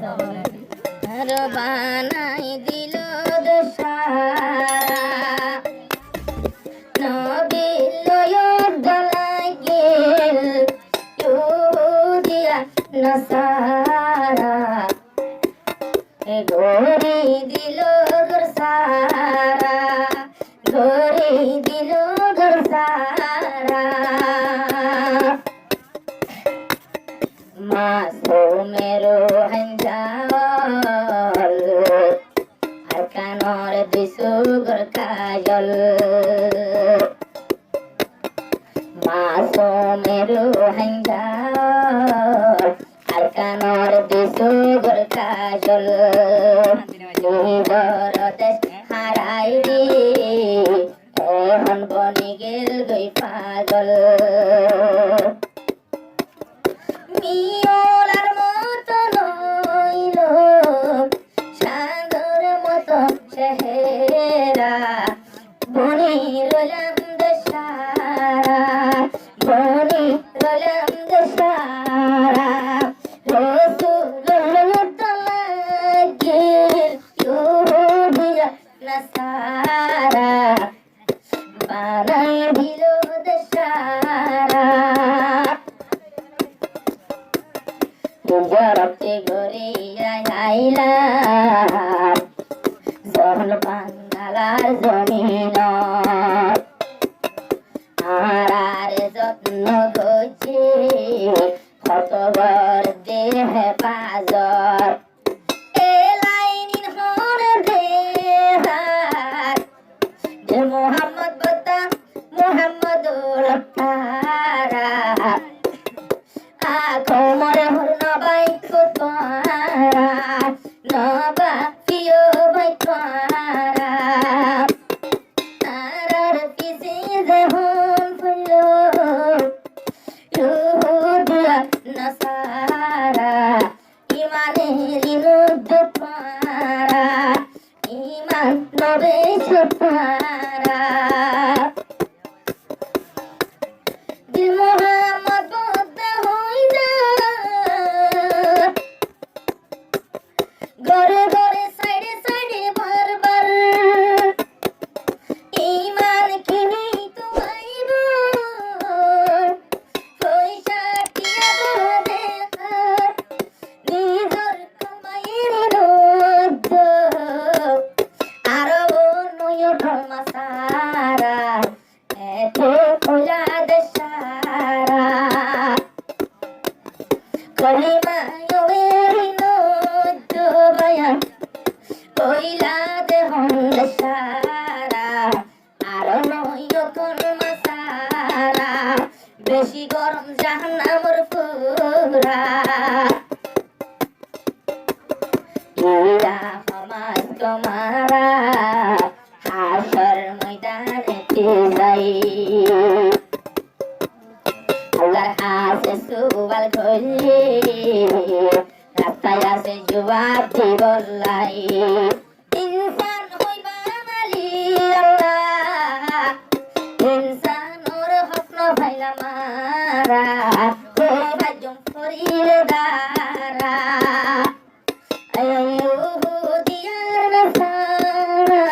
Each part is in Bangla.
আর বানাই দিল দশারা নবী লয়র গলাই গেল ইহুদিয়া নাসারা ঘরে দিল ঘর সারা ঘরে দিল ঘর সারা মাসুমের হঞ্জাল আর কানর দিসুগর কাজল মাসুমের হঞ্জাল আর কানর দিসুগর কাজল নিজর দেশ হারাই রে এখন বনি গেল গই পাগল মিওলার মতো নইল সাগর মতো চেহারা বনি রলাম দশারা বনি রলাম দশারা রসুল তলাগিল ইহুদিয়া নাসারা বানাই দিল দশারা জরতে গরিয়া আইলাম জহল বাঙ্গালার জমিন আর যত্ন গছে খতবর দেহ বাজর এ লাইনিন হর দেহার যে মোহাম্মদ বদ্দা মোহাম্মদুল পারা কোমরে হর নবাই কুতারা নবা পিও বাই তারা তারার পিছে যে হন ফুলো ইহুদিয়া নাসারা ইমানের ইনুদ্দ পারা ইমান নবে ছপারা দিল মোহাম্মদ বদ্দা হই না ঘরে ঘরে সাইডে সাইডে বারবার ইমান কিনি তো আইব পয়সা টিয়া দে নিজর কামাইয়ের রোদ আরো নয় ঢমাসারা এতে খোলা দশারা কলিমা ইয়েরিনো দোবায়া কইলা দেহন দশারা আর নয় কোন মাসারা বেশি গরম জাহান্নামর পুরা ইয়া হমাস তোমারা হাসর ময়দানে যাই আল্লাহর কাছে সুবাল করলে রাস্তায় আছে জবাব দিবলাই ইনসান হইবা মালি আল্লাহ ইনসান ওর হস্ন ভাইলা মারা কই ভাজম ফরির দারা ইহুদিয়া নাসারা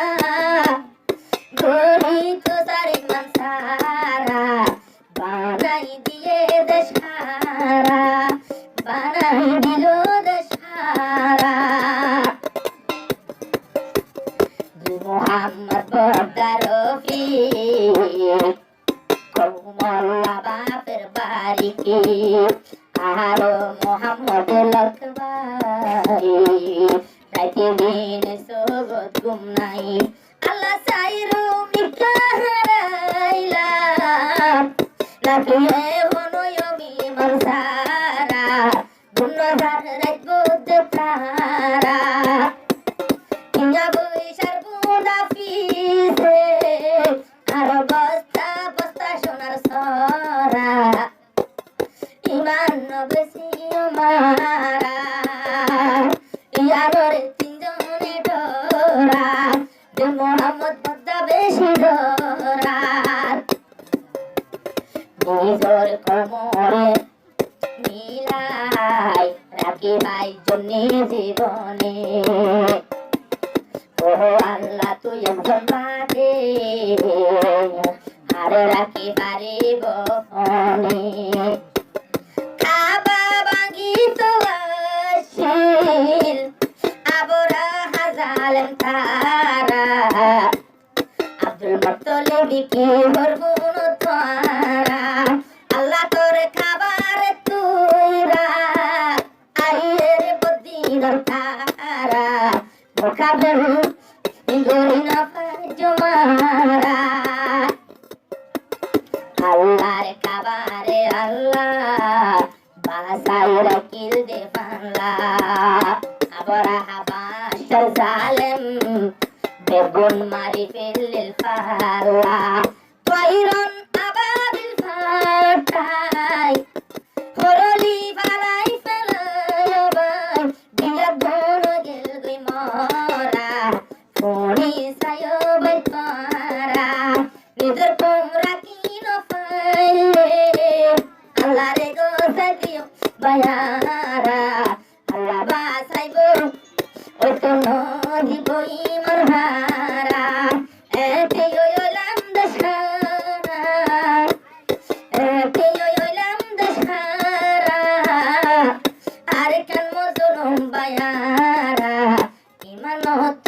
গরি তো সারিক মানসারা বানাই দিয়ে দশারা বানাই দিল দশারা মোহাম্মদ বদ্দা রফি কৌমল্লা বাপের বাড়ি কি আর মোহাম্মদ লক্ষ্মী রাইতে দিন সোগত গুম নাই আল্লাহ সাইরু মিকা হারাইলাম লাফিয়ে হনয়মি মনসারা গুণধার রাইত বুদ্ধ তারা কিনা বৈশার বুদা ফিসে আর বস্তা বস্তা সোনার সরা ইমান নবেসি মারা ইয়ারে তিনজনে ডরা যে মোহাম্মদ বদ্দা বেশি ডরা নিজর কোমরে মিলাই রাখি ভাই জন্যে জীবনে ও আল্লাহ তুই একজন মাঝে আরে রাখি পারিব অনে কাবা ভাঙিত আসিল আবরা হাজালেন তারা আব্দুল মুত্তালিব কি হরবুন তারা আল্লাহ তোর খাবার তুইরা আইয়ের বদিনার তারা মোকাবেল গরিনা জমারা আল্লাহর খাবারে আল্লাহ বাসাই রাখিল দে পাল্লা আবরা হাবাস জালেম বেগুন মারি ফেললিল পাল্লা তৈরন আবাবিল ফাটাই হরলি ফালাই ফেলাই বাই দিয়া ধন গেল গই মরা ফোনি সায়ো বাই তারা নিজের তোমরা কি ন পাইলে আল্লাহ রে গো সাদিও বায়ারা আল্লাহ বাসাইব ওই তো নদী বই মারহারা এতে ওইলাম দশহারা এতে ওইলাম দশহারা আর কেন মজলুম বায়ারা ইমানত